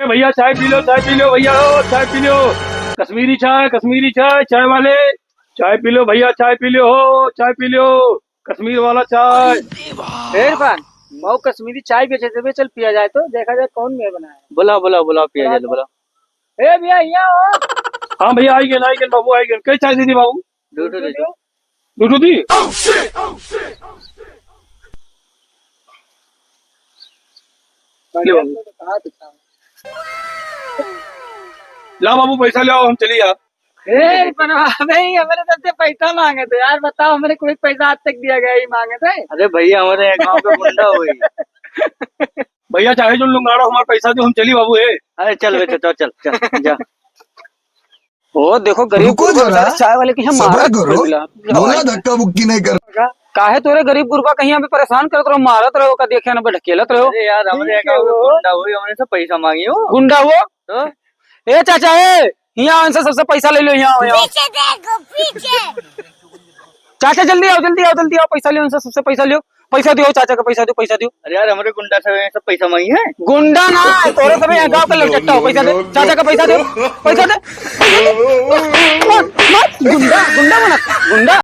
भैया चाय P low भैया, ओ चाय पी लो। कश्मीरी चाय, चाय वाले चाय पी लो भैया, चाय पी लो हो, चाय पी लो कश्मीर वाला चाय। इरफान बहु कश्मीरी चाय बेचे थे, चल पिया जाए तो देखा जाए कौन मेरे बनाया। बुला पिया जाए बुला। ए भैया यहाँ हो। हाँ भैया आई गए बाबू आई गए। कई चाय दी थी बाबू? दूधू दे दो। दूधू दी। ला बाबू पैसा ले आओ, हम चलिए आप। नहीं हमारे तरफ से पैसा मांगे थे यार, बताओ हमारे कोई पैसा आज तक दिया गया ही मांगे थे। अरे भैया हमारे गांव का गुंडा हुई। भैया चाहे जो लुंगाड़ा हमारा पैसा दो, हम चलिए बाबू है। अरे चल बेटा चल जा। ओ देखो गरीब रुको जरा, चाय वाले की सबर करो, बोला धक्का बुक्की नहीं कर। काहे तोरे गरीब गुरबा कहीं हमें परेशान करत रहो, मारत रहो का देखे ना ढकेलत रहो। अरे यार हमारे गांव का गुंडा हुई, हमने से पैसा मांगी हो। गुंडा हो तो ए चाचा ए यहाँ इनसे सबसे पैसा ले लो। यहाँ पीछे देखो पीछे। चाचा जल्दी आओ पैसा लो उनसे, सबसे पैसा लो। पैसा दो चाचा का, पैसा दो। अरे यार हमारे गुंडा से सब पैसा मांगी है। गुंडा ना तोरे सब गाँव का लड़का हो। पैसा दे चाचा का, पैसा दे। गुंडा बना गुंडा।